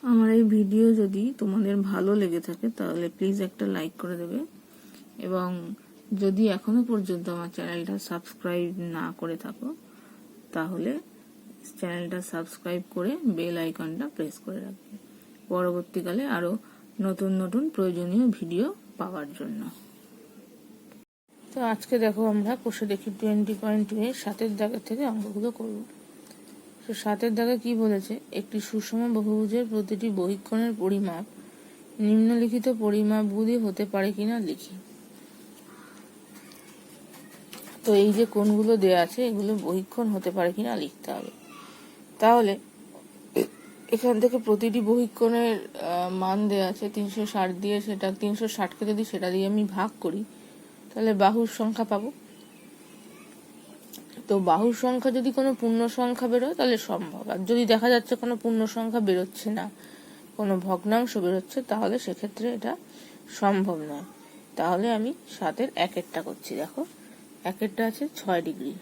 আমার এই ভিডিও যদি তোমাদের ভালো লেগে থাকে তাহলে প্লিজ একটা লাইক করে দেবে, এবং যদি এখনো পর্যন্ত আমার চ্যানেলটা সাবস্ক্রাইব না করে থাকো তাহলে চ্যানেলটা সাবস্ক্রাইব করে বেল আইকনটা প্রেস করে রাখবে পরবর্তীকালে আরো নতুন নতুন প্রয়োজনীয় ভিডিও পাওয়ার জন্য। তো আজকে দেখো আমরা কোষে দেখি 20.2 এর 7 দাগের থেকে অঙ্কগুলো করব। তো 7 দাগে কি বলেছে, একটি সুষম বহুভুজের প্রতিটি বহিঃকোণের পরিমাপ নিম্নলিখিত পরিমাপগুলি হতে পারে কিনা লিখি। তো এই যে কোণগুলো দেয়া আছে এগুলো বহিঃকোণ হতে পারে কিনা লিখতে হবে। তাহলে এখান থেকে প্রতিটি বহিঃকোণের মান দেয়া আছে 360 দিয়ে, সেটা 360কে যদি সেটা দিয়ে আমি ভাগ করি তাহলে বাহুর সংখ্যা পাবো। তো বাহুর সংখ্যা যদি কোনো পূর্ণ সংখ্যা বেরোয় তাহলে সম্ভব, আর যদি দেখা যাচ্ছে কোনো পূর্ণ সংখ্যা বেরোচ্ছে না, কোনো ভগ্নাংশ বেরোচ্ছে, তাহলে সেক্ষেত্রে এটা সম্ভব নয়। তাহলে আমি 7-এর 1-এরটা করছি। দেখো 1-এরটা আছে 6 ডিগ্রি।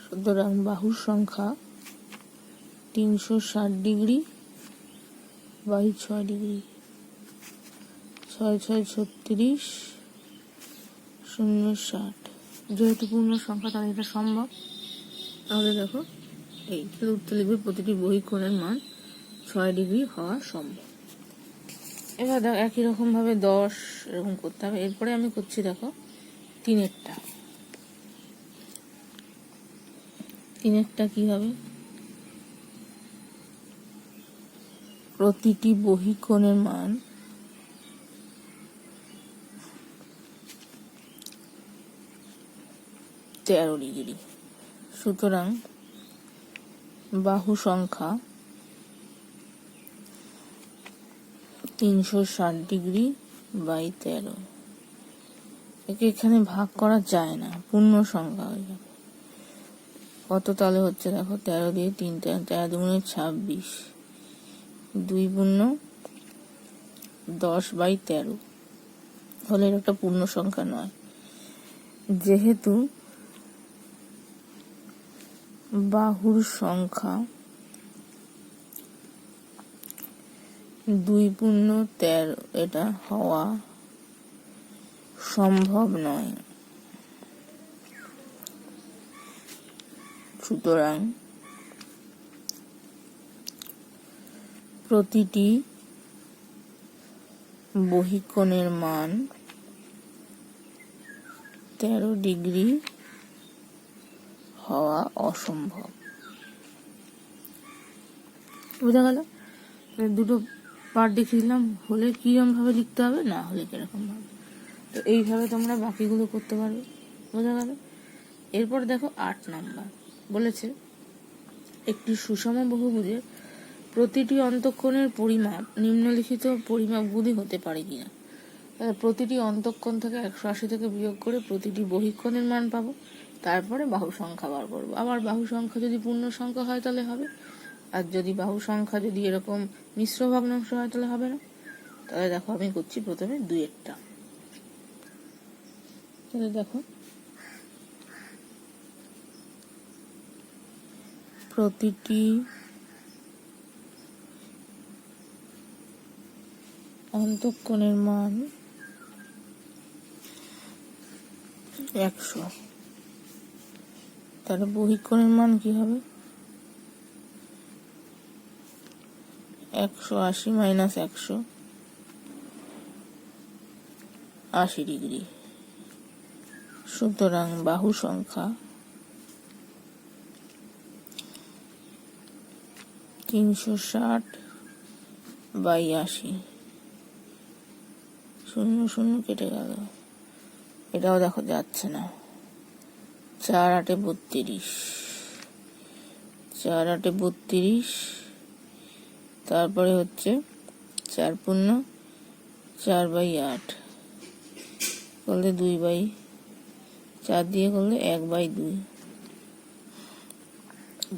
সুতরাং বাহুর সংখ্যা 360 ডিগ্রি বাই 6 ডিগ্রি, 6 6 36, 0 60। যেহেতু পূর্ণ সংখ্যা তাহলে এটা সম্ভব। তাহলে দেখো এই উত্তর লিখবে প্রতিটি বহিঃকোণের মান 6 ডিগ্রি হওয়া সম্ভব। এবার দেখো একই রকম ভাবে 10 এরকম করতে হবে। এরপরে আমি করছি দেখো 3-এরটা। 3-এরটা কি হবে, প্রতিটি বহিঃকোণের মান তেরো ডিগ্রি। সুতরাং বাহু সংখ্যা 360 ডিগ্রি বাই 13। একে এখানে ভাগ করা যায় না, পূর্ণ সংখ্যা হয়ে যাবে। কত তাহলে হচ্ছে দেখো 13 দিয়ে 3 13 দুগুণে 26, 2 পূর্ণ 10 বাই 13 হলে এটা একটা পূর্ণ সংখ্যা নয়। যেহেতু বাহুর সংখ্যা 2 পূর্ণ 13 এটা হওয়া সম্ভব নয়, সুতরাং প্রতিটি বহিঃকোণের মান 13 ডিগ্রি হওয়া অসম্ভব। বোঝা গেল? দুটো পার্ট দেখিয়ে দিলাম, হলে কিরকম ভাবে লিখতে হবে, না হলে কিরকম ভাবে। তো এইভাবে তোমরা বাকিগুলো করতে পারবে। বোঝা গেল? এরপর দেখো 8 নাম্বার বলেছে, একটি সুষম বহুভুজের প্রতিটি অন্তঃকোণের পরিমাপ নিম্নলিখিত পরিমাপগুলি হতে পারে কিনা। প্রতিটি অন্তঃকোণ থেকে 180 থেকে বিয়োগ করে প্রতিটি বহিঃকোণের মান পাবো, তারপরে বাহু সংখ্যা বার করবো। আবার বাহু সংখ্যা যদি পূর্ণ সংখ্যা হয় তাহলে হবে, আর যদি বাহু সংখ্যা যদি এরকম মিশ্র ভগ্নাংশ হয় তাহলে হবে না। তাহলে দেখো আমি করছি প্রথমে 2-এরটা। তাহলে দেখো প্রতিটি অন্তঃকোণের মান 100, তাহলে বহিঃকোণের মান কি হবে 180 মাইনাস 100, 80 ডিগ্রি। সুতরাং বাহু সংখ্যা 360 বাই 80, 0 0 কেটে গেল, এটাও দেখো যাচ্ছে না। 4 8 32, 4 8 32, তারপরে হচ্ছে 4 পূর্ণ 4 বাই 8 করলে 2 বাই 4 দিয়ে করলে 1/2।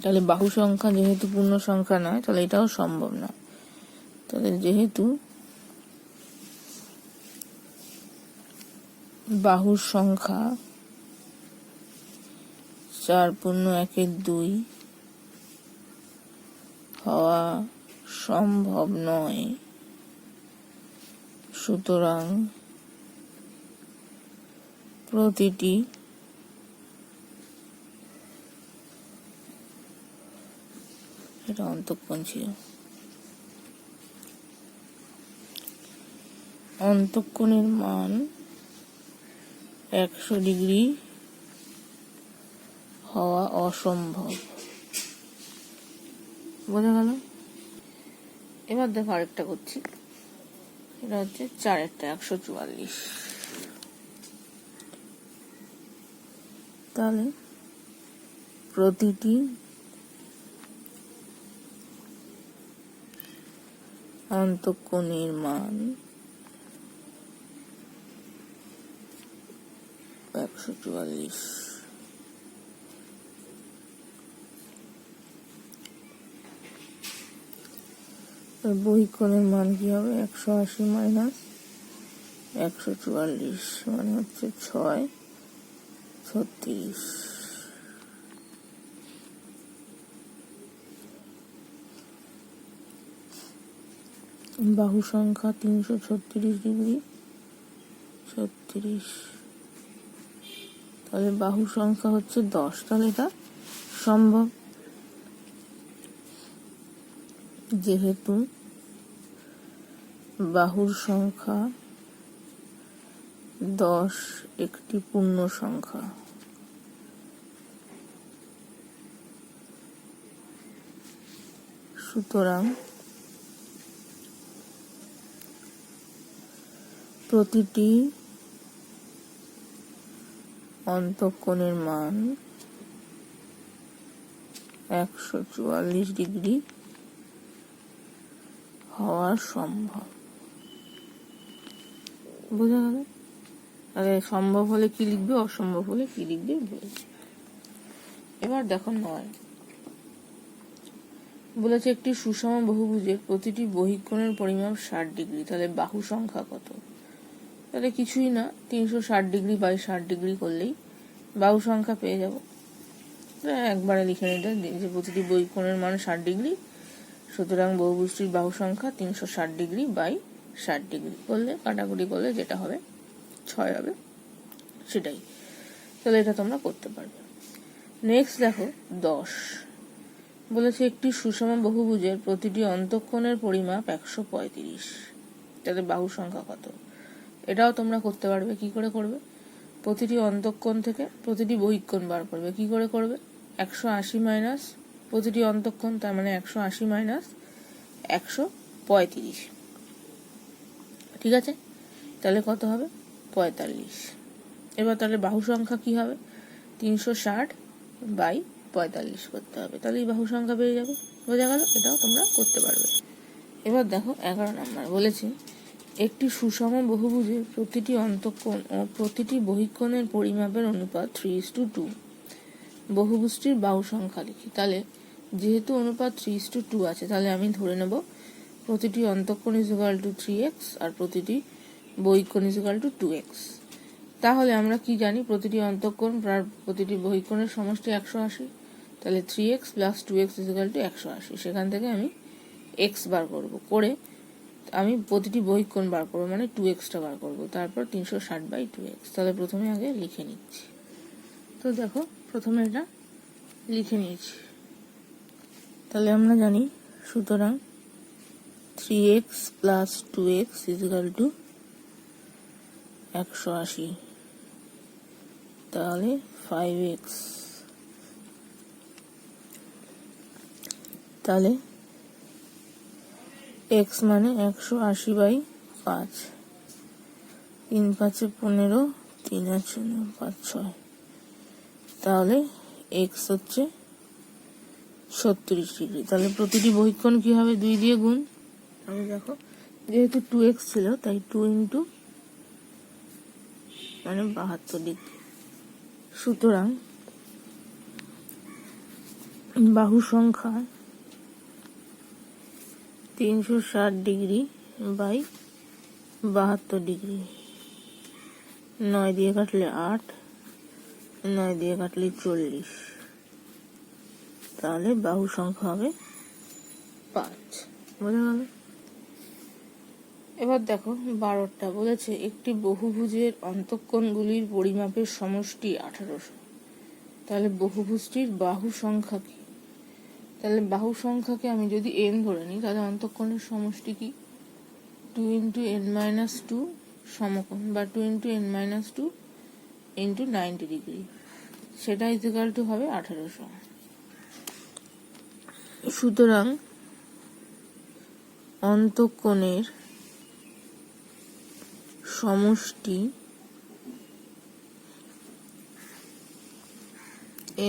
তাহলে বাহু সংখ্যা যেহেতু পূর্ণ সংখ্যা নয়, তাহলে এটাও সম্ভব না। তাহলে যেহেতু বাহুর সংখ্যা 4×1=2 হওয়া সম্ভব নয়, সুতরাং প্রতিটি এটা অন্তঃকোণ ছিল, অন্তঃকোণের মান 100 ডিগ্রি হওয়া অসম্ভব। বোঝা গেল? এবার দেখো আরেকটা করছি, এটা হচ্ছে 4-এরটা 144। তাহলে প্রতিটি অন্তঃকোণের মান 144। বহিঃকোণের মান কি হবে? 180 মাইনাস 144 মানে হচ্ছে 6×36। বাহু সংখ্যা 336 ডিগ্রি 36, তাহলে বাহু সংখ্যা হচ্ছে 10। তাহলে এটা সম্ভব, যেহেতু বাহুর সংখ্যা 10 একটি পূর্ণ সংখ্যা, সুতরাং প্রতিটি অন্তঃকোণের মান 144 ডিগ্রি হওয়া সম্ভব। বোঝা গেল? তাহলে সম্ভব হলে কি লিখবে, অসম্ভব হলে কি লিখবে বলেছে। এবার দেখো 9 বলেছে একটি সুষম বহুভুজের প্রতিটি বহিঃকোণের পরিমাপ 60 ডিগ্রি। তাহলে বাহু সংখ্যা কত? তাহলে কিছুই না, 360 ডিগ্রি বাই 60 ডিগ্রি করলেই বাহু সংখ্যা পেয়ে যাব। একবারে লিখে নিতে যে প্রতিটি বহিঃকোণের মান 60 ডিগ্রি, সুতরাং বহুভুজটির বাহু সংখ্যা 360 ডিগ্রি বাই 60 ডিগ্রি করলে কাটাকুটি করলে যেটা হবে 6 হবে, সেটাই। তাহলে এটা তোমরা করতে পারবে। নেক্সট দেখো 10 বলেছে একটি সুষম বহুভুজের প্রতিটি অন্তঃকোণের পরিমাপ 135। তাহলে বাহু সংখ্যা কত? এটাও তোমরা করতে পারবে। কি করে করবে? প্রতিটি অন্তঃকোণ থেকে প্রতিটি বহিঃকোণ বার করবে। কি করে করবে? 180 মাইনাস প্রতিটি অন্তঃকোণ, তার মানে 180 মাইনাস 135। ঠিক আছে? তাহলে কত হবে? 45। এবার তাহলে বাহু সংখ্যা কি হবে? 360 বাই 45 করতে হবে, তাহলে এই বাহু সংখ্যা পেয়ে যাবে। বোঝা গেল? এটাও তোমরা করতে পারবে। এবার দেখো 11 নম্বর বলেছে একটি সুষম বহুভুজের প্রতিটি অন্তঃকোণ ও প্রতিটি বহিঃকোণের পরিমাপের অনুপাত 3:2। বহুভুজটির বাহু সংখ্যা লিখি। তাহলে যেহেতু অনুপাত 3:2 আছে, তাহলে আমি ধরে নেব প্রতিটি অন্তঃকোণ = 3x আর প্রতিটি বহিঃকোণ = 2x। তাহলে আমরা কি জানি? প্রতিটি অন্তঃকোণ প্রতিটি বহিঃকোণের সমষ্টি 180। তাহলে 3x + 2x = 180। সেখান থেকে আমি x বার করব, করে আমি প্রতিটি বহিঃকোণ বার করবো, মানে 2xটা বার করবো, তারপর 360/2x। তাহলে প্রথমে আগে লিখে নিচ্ছি। তো দেখো প্রথমে এটা লিখে নিয়েছি। তাহলে আমরা জানি, সুতরাং 3x + 2x = 180। তাহলে 5x, তাহলে x মানে 180/5, 3×5 = 15, 3×8 = 5, 6। তাহলে x হচ্ছে 36 ডিগ্রি। তাহলে প্রতিটি বহিঃকোণ কি হবে? 2 দিয়ে গুণ। আমি দেখো যেহেতু 2x ছিল, তাই 2 × মানে 72 ডিগ্রি। সুতরাং বাহু সংখ্যা 360 ডিগ্রি বাই 72 ডিগ্রি। 9 দিয়ে কাটলে 8, 9 দিয়ে কাটলে 40, তাহলে বাহু সংখ্যা হবে 5। বোঝা গেল? এবার দেখো 12টা বলেছে একটি বহুভুজের অন্তঃকোণগুলির পরিমাপের সমষ্টি 1800। তাহলে বহুভুজটির বাহু সংখ্যা কি? তাহলে বাহু সংখ্যাকে আমি যদি n ধরে নিই, তাহলে অন্তঃকোণের সমষ্টি কি? 2 × n-2 সমকোণ, বা 2 × n-2 × 90 ডিগ্রি, সেটা ইকুয়াল টু হবে 1800। সুতরাং অন্তঃকোণের সমষ্টি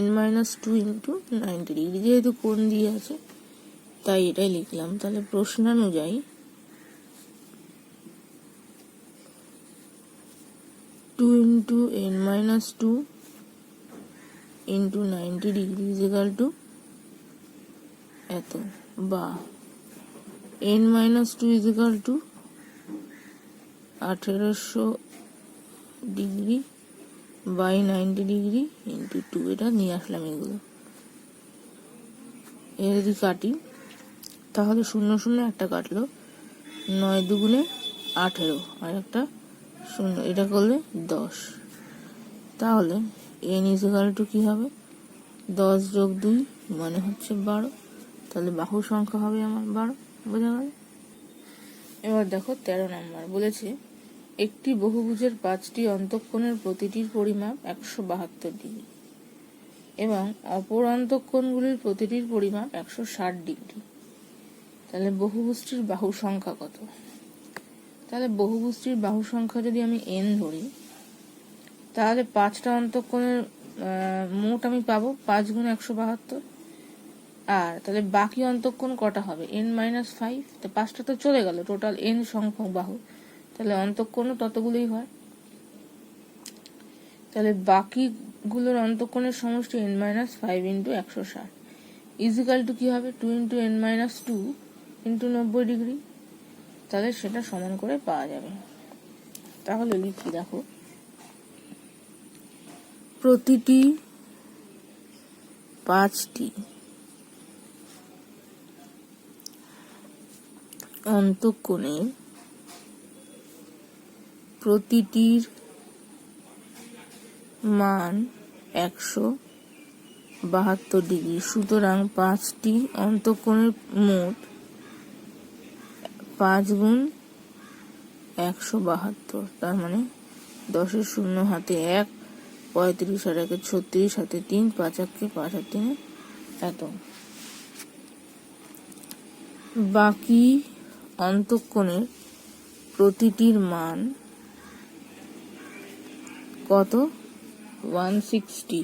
n-2 × 90 ডিগ্রি, যেহেতু কোণ দিয়ে আছে তাই এটাই লিখলাম। তাহলে প্রশ্নানুযায়ী 2 × n-2 × 90 ডিগ্রি ইকুয়াল টু এত, বা n-2 equal to 1800 degree by 90 degree into 2। এটা নিয়ে আসলাম এগুলো। এর যদি কাটি তাহলে 0 0 একটা কাটলো, 9 দুগুণে 18 আর একটা 0, এটা করলে 10। তাহলে n ইকুয়াল টু কি হবে? 10 যোগ 2 মানে হচ্ছে 12। তাহলে বাহু সংখ্যা হবে আমার 12। বোঝা গেল? এবার দেখো 13 নম্বর বলেছে একটি বহুভুজের 5টি অন্তঃকোণের প্রতিটির পরিমাপ 172 ডিগ্রি এবং অপর অন্তঃকোণগুলির প্রতিটির পরিমাপ 160 ডিগ্রি। তাহলে বহুভুজটির বাহু সংখ্যা কত? তাহলে বহুভুজটির বাহু সংখ্যা যদি আমি n ধরি, তাহলে 5টা অন্তঃকোণের মোট আমি পাবো 5 × 172। আর তাহলে বাকি অন্তঃকোণ কটা হবে? n-5। তো 5টা তো চলে গেল, টোটাল n সংখ্যক বাহু, তাহলে অন্তঃকোণও ততগুলোই হয়। তাহলে বাকিগুলোর অন্তঃকোণের সমষ্টি n-5 × 160 ইকুয়াল টু কি হবে? 2 × n-2 × 90 ডিগ্রি। তাহলে সেটা সমান করে পাওয়া যাবে। তাহলে লিখি, দেখো প্রতিটি 5টি অন্তঃকোণের প্রতিটির মান 172 ডিগ্রি। সুতরাং 5টি অন্তঃকোণের মোট 5 × 172, তার মানে 10-এর 0 হাতে 1, 35 আর 1-এ 36 হাতে 3, 5 1-এ 5 আর 3-এ এত। বাকি অন্তঃকোণের প্রতিটির মান কত? 160।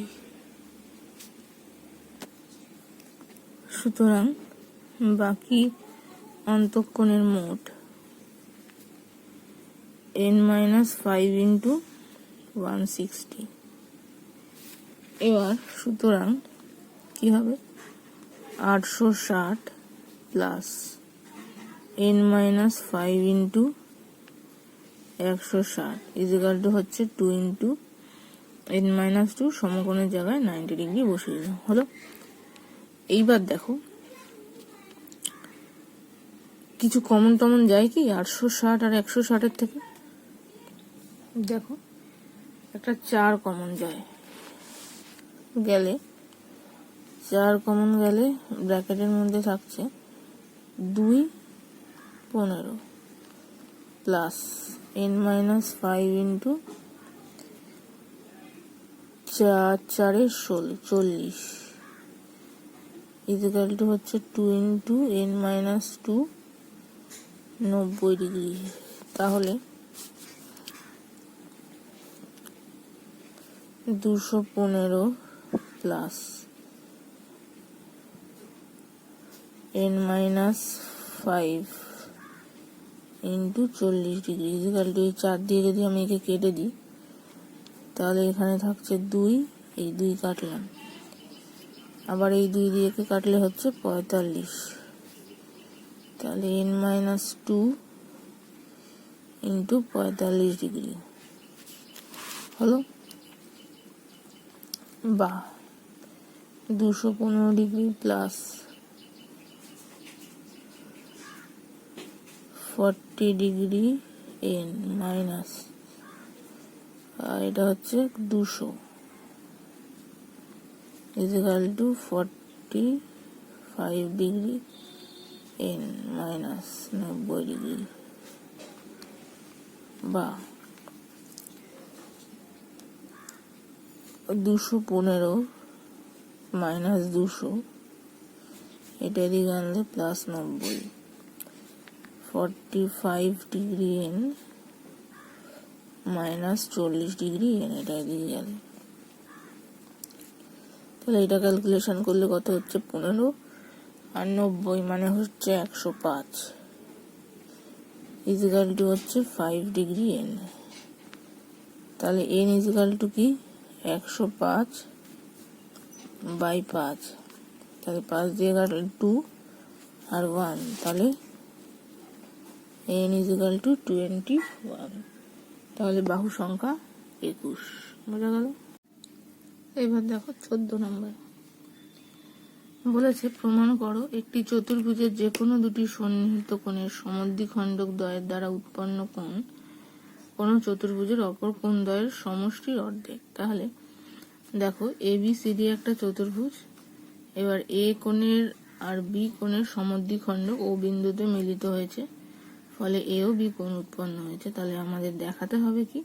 সুতরাং বাকি অন্তঃকোণের মোট n-5 × 160। এবার সুতরাং কি হবে? 860 প্লাস n-5 × 160 ইকুয়াল টু হচ্ছে 2 × n-2 সমকোণের জায়গায় 90 ডিগ্রি বসিয়ে দিলাম, হলো। এইবার দেখো কিছু কমন টমন যায় কি 860 আর 160-এর থেকে? দেখো একটা 4 কমন যায়, গেলে 4 কমন গেলে ব্র্যাকেটের মধ্যে থাকছে 2 15 প্লাস n-5 × 4 4-এ 40 ইকুয়াল টু হচ্ছে 2 × n-2 90 ডিগ্রি। তাহলে 215 plus n-5 × 40 degree equal to 4 দিয়ে যদি আমি একে কেটে দিই, তাহলে এখানে থাকছে 2 এই 2 কাটলাম, আবার এই 2 দিয়ে কাটলে হচ্ছে 45, তাহলে n-2 ইন্টু 45 ডিগ্রি হলো, বা 215 degree plus 40 degree n minus, আর এটা হচ্ছে 200 equal to 45 degree n minus 90 degree, বা 215 মাইনাস 200, এটা দিকে আনলে plus 90, 45 degree n minus 40 degree n, এটা এদিকে গেলে, তাহলে এটা ক্যালকুলেশন করলে কত হচ্ছে 15 আর 90 মানে হচ্ছে 105 ইকুয়াল টু হচ্ছে 5 ডিগ্রি n। তাহলে n ইকুয়াল টু কি 105 বাই 5, তাহলে 5 দিয়ে কাটলে 2 আর 1, তাহলে n ইকুয়াল টু 21, তাহলে বাহু সংখ্যা 21, বোঝা গেল। এবার দেখো 14 নম্বর বলেছে, প্রমাণ করো একটি চতুর্ভুজের যে কোনো দুটি সন্নিহিত কোণের সমদ্বিখণ্ডক দ্বয়ের দ্বারা উৎপন্ন কোণ কোন চতুর্ভুজের অপর কোণ দ্বয়ের সমষ্টির অর্ধেক। তাহলে দেখো ABCD একটা চতুর্ভুজ, এবার এ কোণের আর বি কোণের সমদ্বিখণ্ডক ও বিন্দুতে মিলিত হয়েছে, ফলে এ ও বি কোণ উৎপন্ন হয়েছে। তাহলে আমাদের দেখাতে হবে কি,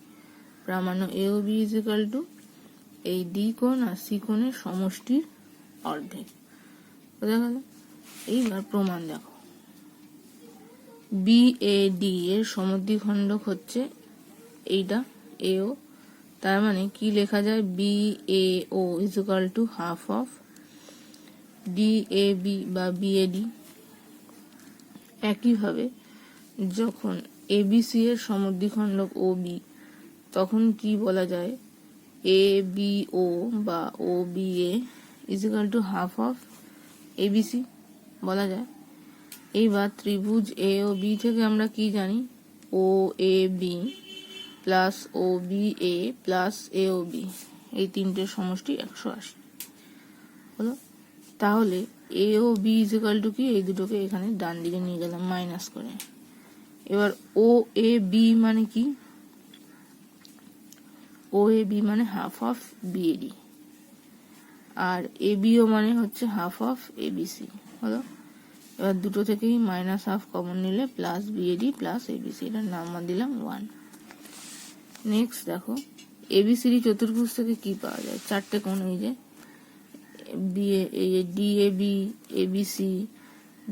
প্রামাণ্য এ ও বি ইজ ইকুয়াল টু এই ডি কোণ আর সি কোণের সমষ্টির অর্ধেক, বোঝা গেল। এইবার প্রমাণ দেখো, BAD এর সমদ্বিখণ্ডক হচ্ছে এইটা AO, তার মানে কি লেখা যায়, BAO is equal to half of DAB বা BAD। একইভাবে যখন ABC এর সমদ্বিখণ্ডক OB, তখন কি বলা যায়, ABO বা OBA is equal to half of ABC বলা যায়। এইবার ত্রিভুজ AOB থেকে আমরা কি জানি, OAB plus OBA plus AOB, এই তিনটের সমষ্টি 180 হলো। তাহলে AOB ইজ ইকুয়াল টু কি, এই দুটোকে এখানে ডান দিকে নিয়ে গেলাম মাইনাস করে। এবার OAB মানে কি, OAB মানে হাফ অফ BAD, আর ABO মানে হচ্ছে হাফ অফ ABC হলো। এবার দুটো থেকেই মাইনাস হাফ কমন নিলে প্লাস BAD প্লাস ABC, এটার নাম্বার দিলাম 1। নেক্সট দেখো ABCD চতুর্ভুজ থেকে কি পাওয়া যায়, চারটে কোণ, এই যে DAB, ABC,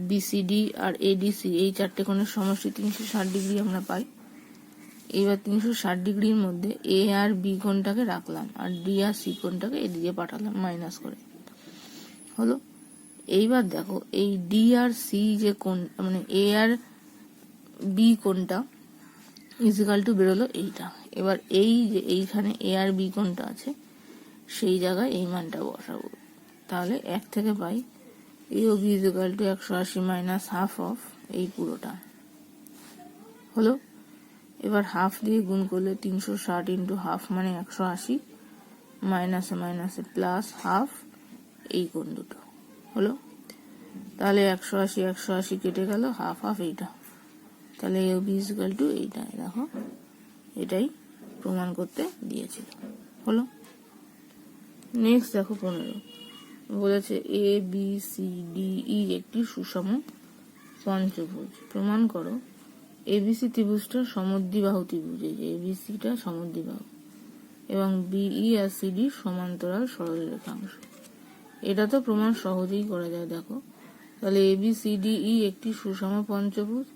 BCD আর ADC, এই চারটে কোণের সমষ্টি 360 ডিগ্রি আমরা পাই। এইবার 360 ডিগ্রির মধ্যে A আর B কোণটাকে রাখলাম, আর D আর C কোণটাকে এদিকে পাঠালাম মাইনাস করে হলো। এইবার দেখো এই D আর C যে কোণ, মানে A আর B কোণটা ইজিক্যাল টু বেরোলো এইটা। এবার এই যে এইখানে A আর B কোণটা আছে, সেই জায়গায় এই মানটা বসাবো, তাহলে 1 থেকে pi AOB equal to 180 minus half of এই পুরোটা হলো। এবার হাফ দিয়ে গুণ করলে 360 ইন্টু হাফ মানে 180, মাইনাসে মাইনাসে প্লাস হাফ এই কোণ দুটো হলো। তাহলে 180 180 কেটে গেল, হাফ হাফ এইটা, তাহলে AOB ইজ ইকুয়াল টু এইটা। দেখো এটাই প্রমাণ করতে দিয়েছিল হলো। নেক্সট দেখো 15 বলেছে ABCDE একটি সুষম পঞ্চভুজ, প্রমাণ করো ABC ত্রিভুজটা সমদ্বিবাহু ত্রিভুজ, এই যে ABCটা সমদ্বিবাহু এবং BE আর CD সমান্তরাল সরলরেখাংশ। এটা তো প্রমাণ সহজেই করা যায়। দেখো তাহলে ABCDE একটি সুষম পঞ্চভুজ,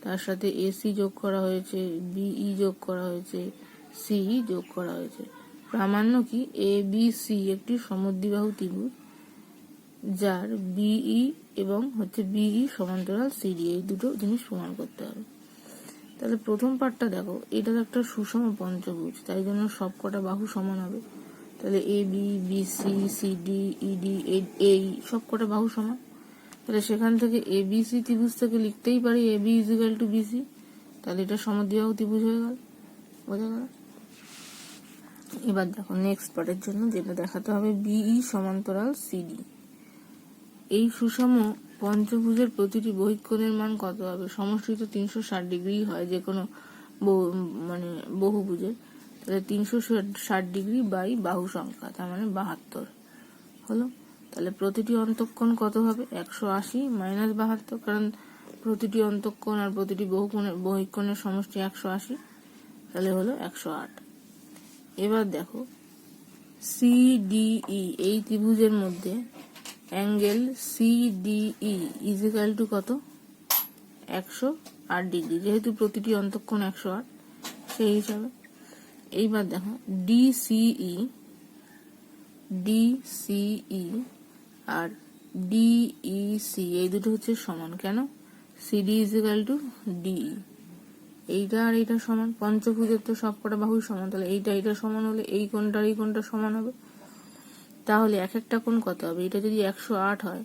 তার সাথে AC যোগ করা হয়েছে, BE যোগ করা হয়েছে, CE যোগ করা হয়েছে। প্রামাণ্য কি, ABC একটি সমদ্বিবাহু ত্রিভুজ যার BE এবং হচ্ছে BE সমান্তরাল CD, এই দুটো জিনিস প্রমাণ করতে হবে। তাহলে প্রথম পার্টটা দেখো, এটা একটা সুষম পঞ্চভুজ, তাই জন্য সব কটা বাহু সমান হবে। তাহলে A B, B C, C D, E D, এই সব কটা বাহু সমান। তাহলে সেখান থেকে এ বি সি ত্রিভুজ থেকে লিখতেই পারি A B is equal to BC. তাহলে এটা সমদ্বিবাহু ত্রিভুজ হয়ে গেল। বোঝা গেল? এবার দেখো নেক্সট পার্টের জন্য যেটা দেখাতে হবে, বিই সমান্তরাল সিডি। এই সুষম পঞ্চভুজের প্রতিটি বহিঃকোণের মান কত হবে? সমষ্টি তো 360 ডিগ্রি হয় যে কোনো মানে বহুভুজের। তাহলে 360 ডিগ্রি বাই বাহু সংখ্যা, তার মানে 72 হলো। তাহলে প্রতিটি অন্তঃকোণ কত হবে? 180 মাইনাস 72, কারণ প্রতিটি অন্তঃকোণ আর প্রতিটি বহিঃকোণের সমষ্টি 180, তাহলে হলো 108। এবার দেখো সিডিই, এই ত্রিভুজের মধ্যে angle CDE is equal two কত? 108 ডিগ্রি, যেহেতু প্রতিটি অন্তঃকোণ 108 সেই হিসাবে। এইবার দেখো ডিসিই আর ডিইসি এই দুটো হচ্ছে সমান। কেন? CD is equal to DE. এইটা আর এইটা সমান, পঞ্চভুজের তো সবকটা বাহুই সমান, তাহলে এইটা সমান হলে এই কোণটা আর এই কোণটা সমান হবে। তাহলে এক একটা কোণ কত হবে? এটা যদি 108 হয়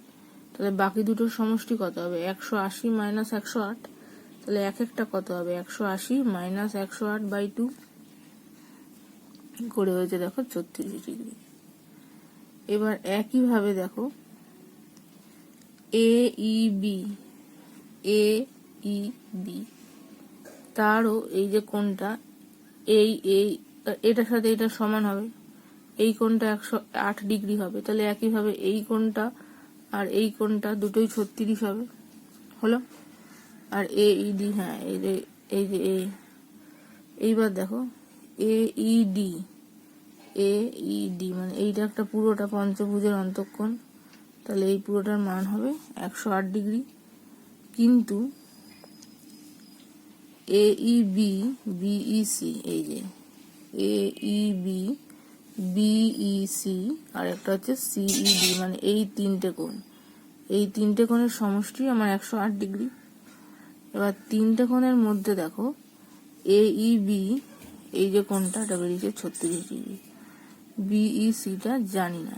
তাহলে বাকি দুটোর সমষ্টি কত হবে? 180 মাইনাস 108, তাহলে এক একটা কত হবে? 180 মাইনাস 108 বাই 2 করে হয়েছে দেখো 34 ডিগ্রি। এবার একইভাবে দেখো এইবি, তারও এই যে কোণটা এটার সাথে এটা সমান হবে, এই কোণটা 108 ডিগ্রি হবে। তাহলে একইভাবে এই কোণটা আর এই কোণটা দুটোই 36 হবে, হলো। আর এইডি, হ্যাঁ এই যে এইবার দেখো এইডি মানে এইটা একটা পুরোটা পঞ্চভুজের অন্তঃকোণ, তাহলে এই পুরোটার মান হবে 108 ডিগ্রি। কিন্তু এইবি বিইসি, এই যে এইবি বিইসি আর একটা হচ্ছে সিইডি, মানে এই তিনটে কোণের সমষ্টি আমার 108 ডিগ্রি। এবার তিনটে কোণের মধ্যে দেখো এইবি, এই যে কোণটা এটা বেরিয়েছে 36 ডিগ্রি, বিইসিটা জানি না,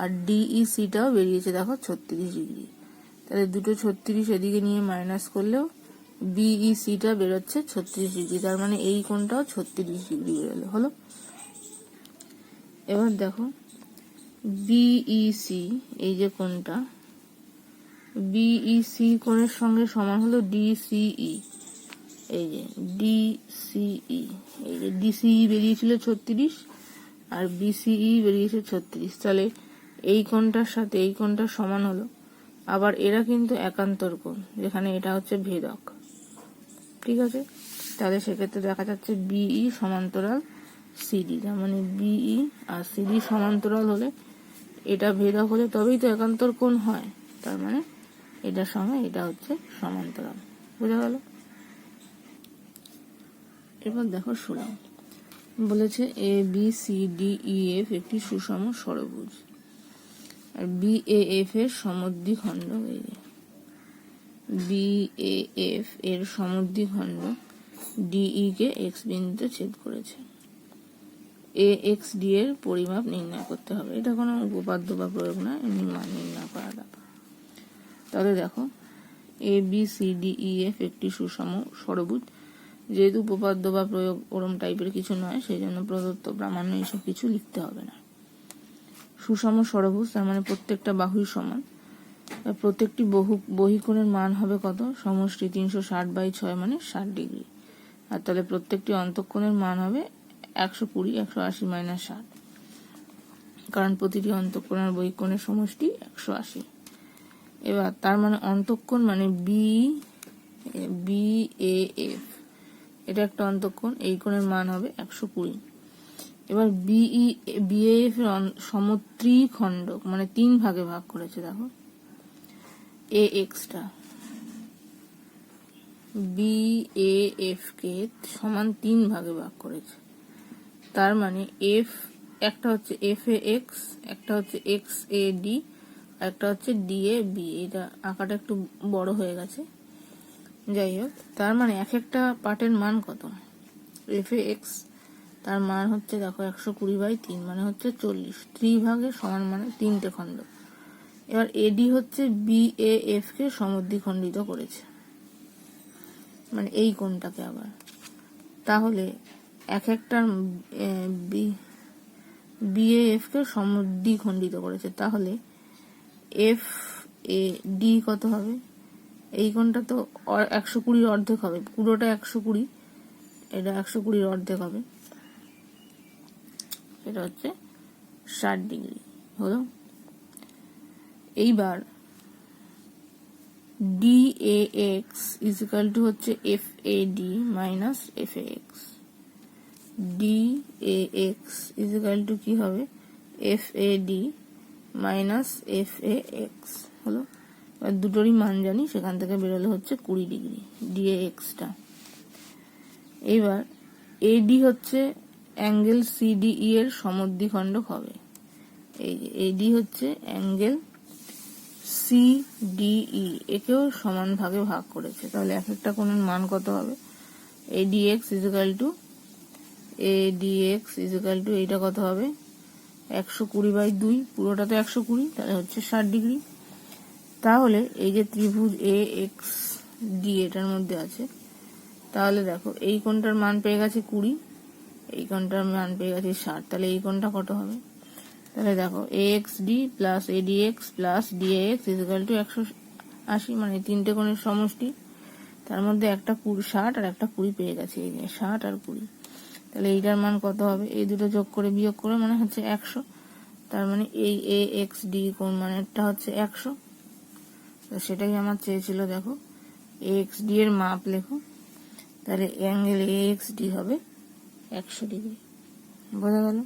আর ডিইসিটাও বেরিয়েছে দেখো 36 ডিগ্রি। তাহলে দুটো 36 এদিকে নিয়ে মাইনাস করলেও বিইসিটা বেরোচ্ছে 36 ডিগ্রি, তার মানে এই কোণটাও 36 ডিগ্রি বেরোলো, হলো। এবার দেখো বিইসি, এই যে কোণটা বিইসি কোণের সঙ্গে সমান হলো ডিসিই, এই যে ডিসিই বেরিয়েছিল 36 আর বিসিই বেরিয়েছে 36, তাহলে এই কোণটার সাথে এই কোণটা সমান হলো। আবার এরা কিন্তু একান্তর কোণ, যেখানে এটা হচ্ছে ভেদক, ঠিক আছে। তাহলে সেক্ষেত্রে দেখা যাচ্ছে বিই সমান্তরাল সিডি, তার মানে বিই আর সিডি সমান্তরাল হলে, এটা ভেদক হলে তবেই তো একান্তর কোণ হয়, তার মানে এটার সঙ্গে এটা হচ্ছে সমান্তরাল। বোঝা গেল? এবার দেখো 16 বলেছে A B C D E F একটি সুষম ষড়ভুজ, আর বিএএফ এর সমদ্বিখণ্ড, এই যে বিএএফ এর সমদ্বিখণ্ড ডিই কে এক্স বিন্দুতে ছেদ করেছে। এ এক্স ডি এর পরিমাপ নির্ণয় করতে হবে। এটা কোনো উপপাদ্য বা প্রয়োগ না, এমনি মান নির্ণয় করা ব্যাপার। তাহলে দেখো A B C D E F একটি সুষম ষড়ভুজ, যেহেতু উপপাদ্য বা প্রয়োগ ওরম টাইপের কিছু নয়, সেই জন্য প্রদত্ত প্রামাণ্য এইসব কিছু লিখতে হবে না। সুষম ষড়ভুজ তার মানে প্রত্যেকটা বাহুই সমান, প্রত্যেকটি বহিঃকোণের মান হবে কত? সমষ্টি 360 বাই 6 মানে 60 ডিগ্রি, আর তাহলে প্রত্যেকটি অন্তঃকোণের মান হবে 120, 180 মাইনাস 60, কারণ প্রতিটি অন্তঃকোণ আর বহিঃকোণের সমষ্টি 180। এবার তার মানে অন্তঃকোণ মানে বিএএফ, এটা একটা অন্তঃকোণ, এই কোণের মান হবে 120। এবার বিএএফ এর সমত্রিখণ্ডক মানে 3 ভাগে ভাগ করেছে, দেখো এ এক্সটা বিএএফ কে সমান 3 ভাগে ভাগ করেছে, তার মানে এফ একটা হচ্ছে এফ এ এক্স, একটা হচ্ছে এক্স এ ডি, একটা হচ্ছে ডি এ বি। এটা আঁকাটা একটু বড় হয়ে গেছে, যাই হোক। তার মানে এক একটা পার্টের মান কত? এফ এ এক্স তার মান হচ্ছে দেখো 120/3 মানে হচ্ছে 40। ত্রিভাগের সমান মানে 3টে খণ্ড। এবার এডি হচ্ছে BAF কে সমদ্বিখণ্ডিত করেছে, মানে এই কোণটাকে আবার। তাহলে এক একটার BAF কে সমদ্বিখণ্ডিত করেছে, তাহলে FAD কত হবে? এই কোণটা তো 120 অর্ধেক হবে, পুরোটা 120, এটা 120 অর্ধেক হবে, এটা হচ্ছে 60 ডিগ্রি হলো। এইবার DAX ইজিক্যাল টু হচ্ছে FAD minus FAX। DAX equal to কি হবে? FAD মাইনাস FAX হলো। এবার দুটোরই মান জানি, সেখান থেকে বেরোলে হচ্ছে 20 ডিগ্রি DAX-টা। এইবার AD হচ্ছে অ্যাঙ্গেল CDE এর সমদ্বিখণ্ডক হবে। এই যে AD হচ্ছে অ্যাঙ্গেল CDE, একেও সমান ভাগে ভাগ করেছে, তাহলে এক একটা কোণের মান কত হবে? ADX ইজিক্যাল টু এইটা কত হবে? 120/2, পুরোটা তো 120, তাহলে হচ্ছে 60 ডিগ্রি। তাহলে এই যে ত্রিভুজ AXD এটার মধ্যে আছে, তাহলে দেখো এই কোণটার মান পেয়ে গেছে 20, এই কোণটার মান পেয়ে গেছে 60, তাহলে এই কোণটা কত হবে? তাহলে দেখো AXD plus ADX plus DAX equal to 180, মানে 3টে কোণের সমষ্টি। তার মধ্যে একটা 60 আর একটা 20 পেয়ে গেছে, এই যে 60 আর 20। তাহলে এইটার মান কত হবে? এই দুটো যোগ করে বিয়োগ করে মানে হচ্ছে 100। তার মানে এই AXD কোণ মানেরটা হচ্ছে 100। তো সেটাই আমার চেয়েছিল। দেখো AXD এর মাপ লেখো, তাহলে অ্যাঙ্গেল AXD হবে 100 ডিগ্রি। বোঝা গেল?